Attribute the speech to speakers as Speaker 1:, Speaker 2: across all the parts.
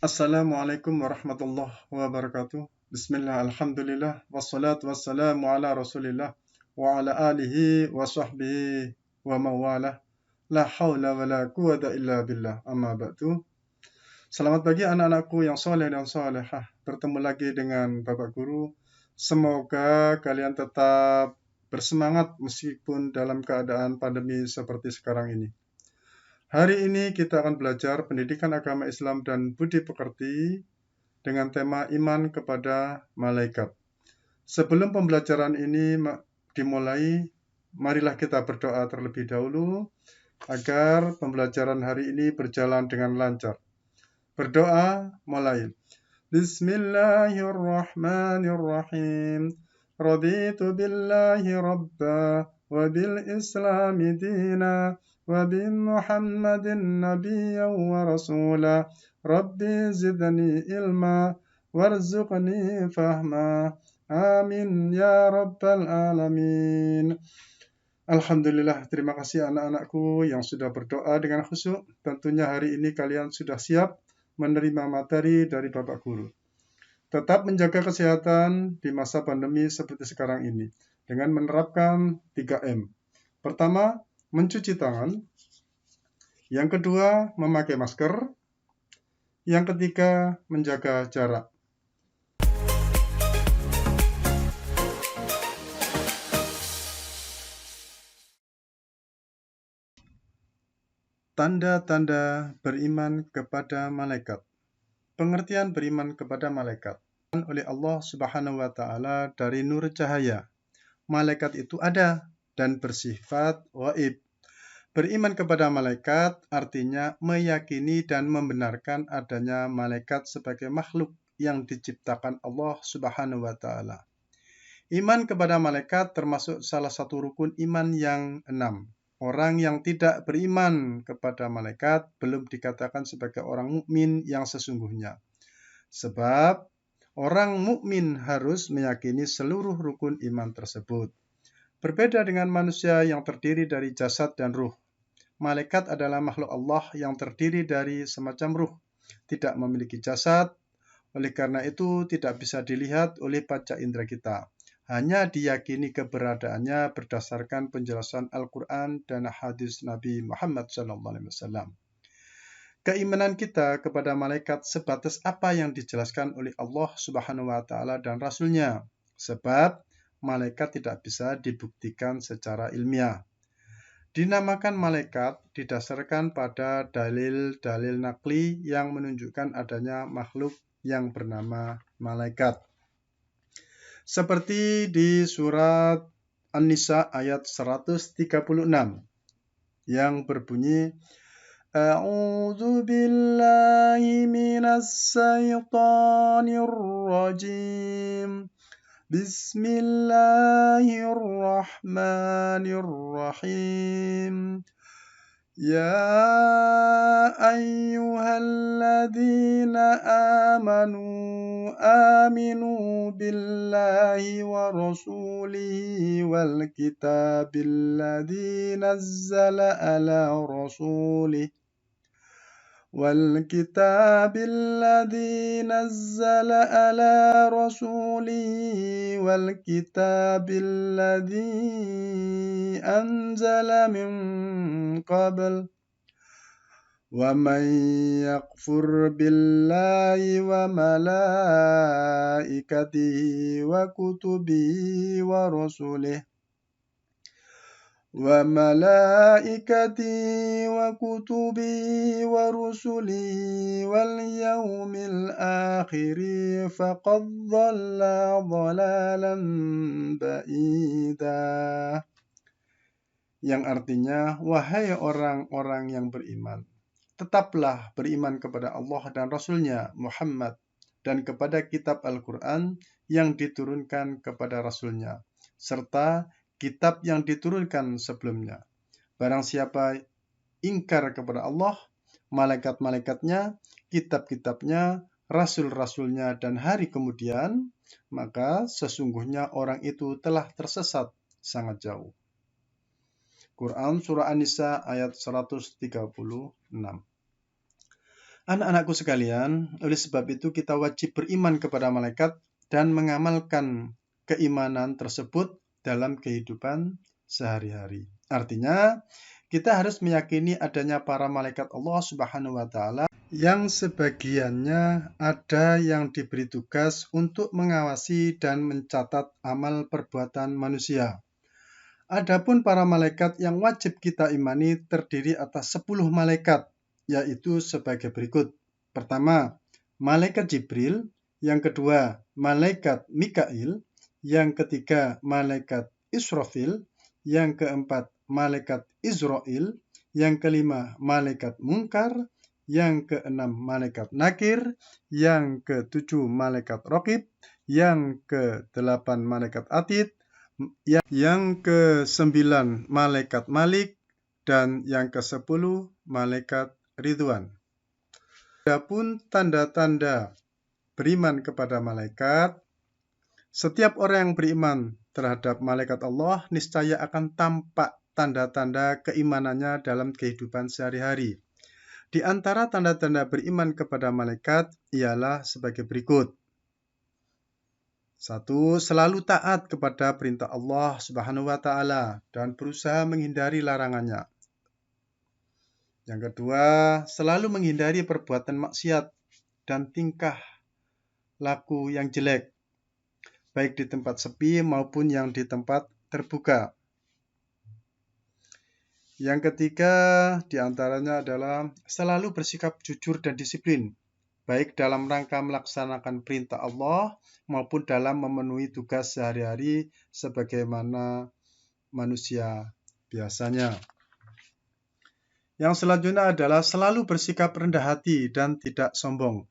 Speaker 1: Assalamualaikum warahmatullahi wabarakatuh. Bismillah, alhamdulillah, wassalatu wassalamu ala rasulillah, wa ala alihi wa sahbihi wa mawalah. La hawla wa la quwata illa billah, amma ba'du. Selamat pagi anak-anakku yang soleh dan solehah. Bertemu lagi dengan Bapak Guru. Semoga kalian tetap bersemangat meskipun dalam keadaan pandemi seperti sekarang ini. Hari ini kita akan belajar pendidikan agama Islam dan budi pekerti dengan tema iman kepada malaikat. Sebelum pembelajaran ini dimulai, marilah kita berdoa terlebih dahulu agar pembelajaran hari ini berjalan dengan lancar. Berdoa mulai. Bismillahirrahmanirrahim. Raditu billahi rabba wa bil islami dina wa bi Muhammadin nabiyyan wa rasula. Rabbi zidni ilma warzuqni fahma. Amin ya rabbal alamin. Alhamdulillah, terima kasih anak-anakku yang sudah berdoa dengan khusyuk. Tentunya hari ini kalian sudah siap menerima materi dari Bapak Guru. Tetap menjaga kesehatan di masa pandemi seperti sekarang ini dengan menerapkan 3M. Pertama, mencuci tangan. Yang kedua, memakai masker. Yang ketiga, menjaga jarak. Tanda-tanda beriman kepada malaikat. Pengertian beriman kepada malaikat oleh Allah Subhanahu wa taala dari nur cahaya. Malaikat itu ada dan bersifat gaib. Beriman kepada malaikat artinya meyakini dan membenarkan adanya malaikat sebagai makhluk yang diciptakan Allah Subhanahu wa taala. Iman kepada malaikat termasuk salah satu rukun iman yang 6. Orang yang tidak beriman kepada malaikat belum dikatakan sebagai orang mukmin yang sesungguhnya. Sebab orang mukmin harus meyakini seluruh rukun iman tersebut. Berbeda dengan manusia yang terdiri dari jasad dan ruh. Malaikat adalah makhluk Allah yang terdiri dari semacam ruh, tidak memiliki jasad, oleh karena itu tidak bisa dilihat oleh panca indera kita. Hanya diyakini keberadaannya berdasarkan penjelasan Al-Quran dan hadis Nabi Muhammad SAW. Keimanan kita kepada malaikat sebatas apa yang dijelaskan oleh Allah Subhanahu wa taala dan Rasul-Nya. Sebab malaikat tidak bisa dibuktikan secara ilmiah. Dinamakan malaikat didasarkan pada dalil-dalil nakli yang menunjukkan adanya makhluk yang bernama malaikat. Seperti di surat An-Nisa ayat 136 yang berbunyi A'udzu billahi minas syaitonir rajim. Bismillahirrahmanirrahim. Ya ayyuhalladzina amanu aminu billahi wa rasulihi wal kitabilladzi nazzala ala rasulih والكتاب الذي نزل على رسوله والكتاب الذي أنزل من قبل ومن يكفر بالله وملائكته وكتبه ورسله واليوم الآخر فقد ضل ضلالا بعيدا. Yang artinya, wahai orang-orang yang beriman, tetaplah beriman kepada Allah dan Rasul-Nya Muhammad dan kepada kitab Al-Quran yang diturunkan kepada Rasul-Nya, serta kitab yang diturunkan sebelumnya. Barang siapa ingkar kepada Allah, malaikat-malaikatnya, kitab-kitabnya, rasul-rasulnya, dan hari kemudian, maka sesungguhnya orang itu telah tersesat sangat jauh. Quran Surah An-Nisa ayat 136. Anak-anakku sekalian, oleh sebab itu kita wajib beriman kepada malaikat dan mengamalkan keimanan tersebut dalam kehidupan sehari-hari. Artinya, kita harus meyakini adanya para malaikat Allah Subhanahu wa taala yang sebagiannya ada yang diberi tugas untuk mengawasi dan mencatat amal perbuatan manusia. Adapun para malaikat yang wajib kita imani terdiri atas 10 malaikat, yaitu sebagai berikut. Pertama, malaikat Jibril. Yang kedua, malaikat Mikail. Yang ketiga, malaikat Israfil. Yang keempat, malaikat Izrail. Yang kelima, malaikat Munkar. Yang keenam, malaikat Nakir. Yang ketujuh, malaikat Raqib. Yang kedelapan, malaikat Atid. Yang ke-9 malaikat Malik, dan yang ke-10 malaikat Ridwan. Adapun tanda-tanda beriman kepada malaikat, setiap orang yang beriman terhadap malaikat Allah niscaya akan tampak tanda-tanda keimanannya dalam kehidupan sehari-hari. Di antara tanda-tanda beriman kepada malaikat ialah sebagai berikut. 1. Selalu taat kepada perintah Allah Subhanahu wa taala dan berusaha menghindari larangannya. Yang kedua, selalu menghindari perbuatan maksiat dan tingkah laku yang jelek, baik di tempat sepi maupun yang di tempat terbuka. Yang ketiga, di antaranya adalah selalu bersikap jujur dan disiplin, baik dalam rangka melaksanakan perintah Allah maupun dalam memenuhi tugas sehari-hari sebagaimana manusia biasanya. Yang selanjutnya adalah selalu bersikap rendah hati dan tidak sombong.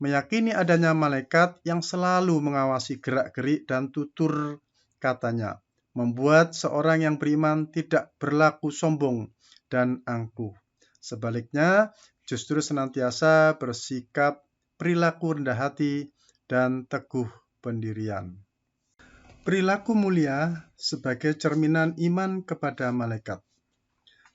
Speaker 1: Meyakini adanya malaikat yang selalu mengawasi gerak-gerik dan tutur katanya, membuat seorang yang beriman tidak berlaku sombong dan angkuh. Sebaliknya, justru senantiasa bersikap perilaku rendah hati dan teguh pendirian. Perilaku mulia sebagai cerminan iman kepada malaikat.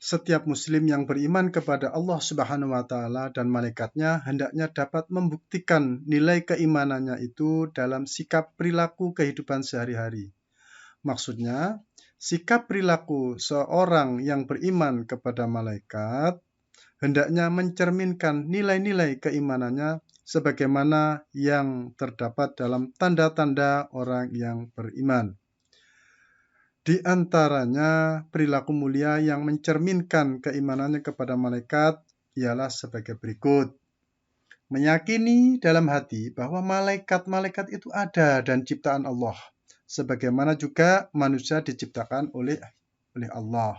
Speaker 1: Setiap muslim yang beriman kepada Allah Subhanahu wa taala dan malaikatnya hendaknya dapat membuktikan nilai keimanannya itu dalam sikap perilaku kehidupan sehari-hari. Maksudnya, sikap perilaku seorang yang beriman kepada malaikat hendaknya mencerminkan nilai-nilai keimanannya sebagaimana yang terdapat dalam tanda-tanda orang yang beriman. Di antaranya, perilaku mulia yang mencerminkan keimanannya kepada malaikat ialah sebagai berikut. Meyakini dalam hati bahwa malaikat-malaikat itu ada dan ciptaan Allah, sebagaimana juga manusia diciptakan oleh Allah.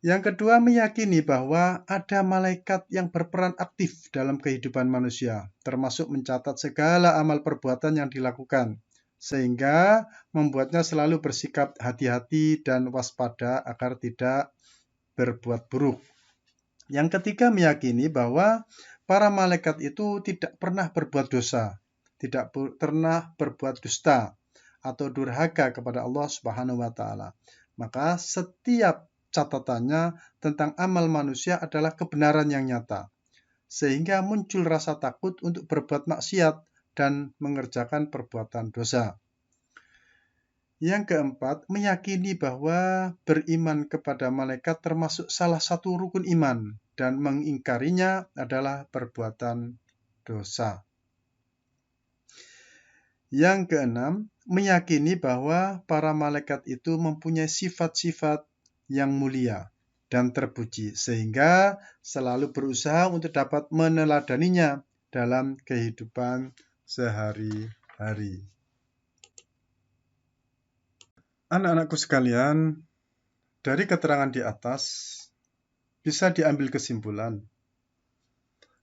Speaker 1: Yang kedua, meyakini bahwa ada malaikat yang berperan aktif dalam kehidupan manusia, termasuk mencatat segala amal perbuatan yang dilakukan, sehingga membuatnya selalu bersikap hati-hati dan waspada agar tidak berbuat buruk. Yang ketiga, meyakini bahwa para malaikat itu tidak pernah berbuat dosa, tidak pernah berbuat dusta atau durhaka kepada Allah Subhanahu wa taala. Maka setiap catatannya tentang amal manusia adalah kebenaran yang nyata, sehingga muncul rasa takut untuk berbuat maksiat dan mengerjakan perbuatan dosa. Yang keempat, meyakini bahwa beriman kepada malaikat termasuk salah satu rukun iman dan mengingkarinya adalah perbuatan dosa. Yang keenam, meyakini bahwa para malaikat itu mempunyai sifat-sifat yang mulia dan terpuji, sehingga selalu berusaha untuk dapat meneladaninya dalam kehidupan sehari-hari. Anak-anakku sekalian, dari keterangan di atas bisa diambil kesimpulan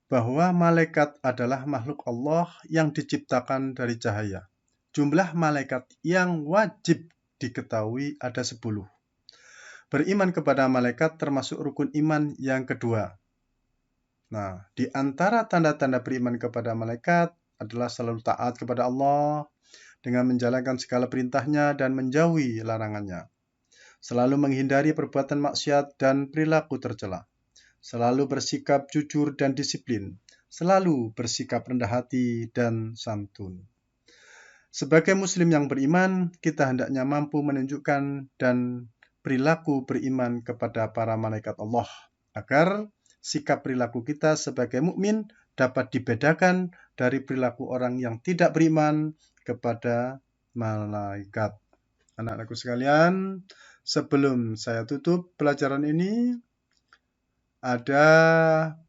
Speaker 1: bahwa malaikat adalah makhluk Allah yang diciptakan dari cahaya. Jumlah malaikat yang wajib diketahui ada 10. Beriman kepada malaikat termasuk rukun iman yang kedua. Nah, di antara tanda-tanda beriman kepada malaikat adalah selalu taat kepada Allah dengan menjalankan segala perintahnya dan menjauhi larangannya. Selalu menghindari perbuatan maksiat dan perilaku tercela. selalu bersikap jujur dan disiplin, selalu bersikap rendah hati dan santun. Sebagai muslim yang beriman, kita hendaknya mampu menunjukkan dan perilaku beriman kepada para malaikat Allah, agar sikap perilaku kita sebagai mukmin dapat dibedakan dari perilaku orang yang tidak beriman kepada malaikat. Anak-anakku sekalian, sebelum saya tutup pelajaran ini, ada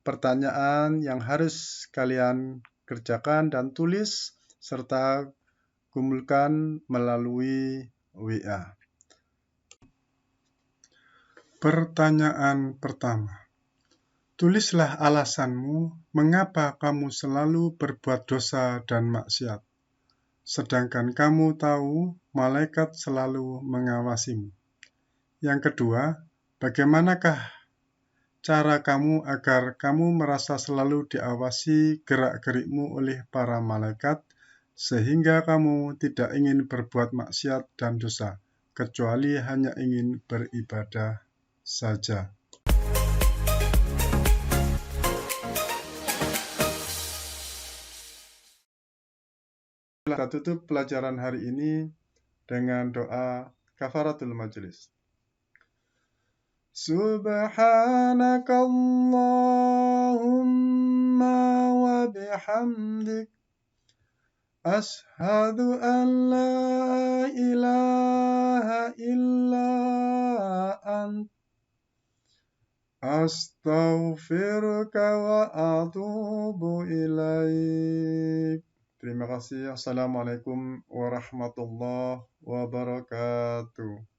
Speaker 1: pertanyaan yang harus kalian kerjakan dan tulis serta kumpulkan melalui WA. Pertanyaan pertama. Tulislah alasanmu mengapa kamu selalu berbuat dosa dan maksiat, sedangkan kamu tahu malaikat selalu mengawasimu. Yang kedua, bagaimanakah cara kamu agar kamu merasa selalu diawasi gerak-gerikmu oleh para malaikat, sehingga kamu tidak ingin berbuat maksiat dan dosa, kecuali hanya ingin beribadah saja. Kita tutup pelajaran hari ini dengan doa kafaratul majlis. Subhanakallahumma wa bihamdik, ashhadu an la ilaha illa ant, astaghfiruka wa atubu ilaik. Terima kasih. Assalamualaikum warahmatullahi wabarakatuh.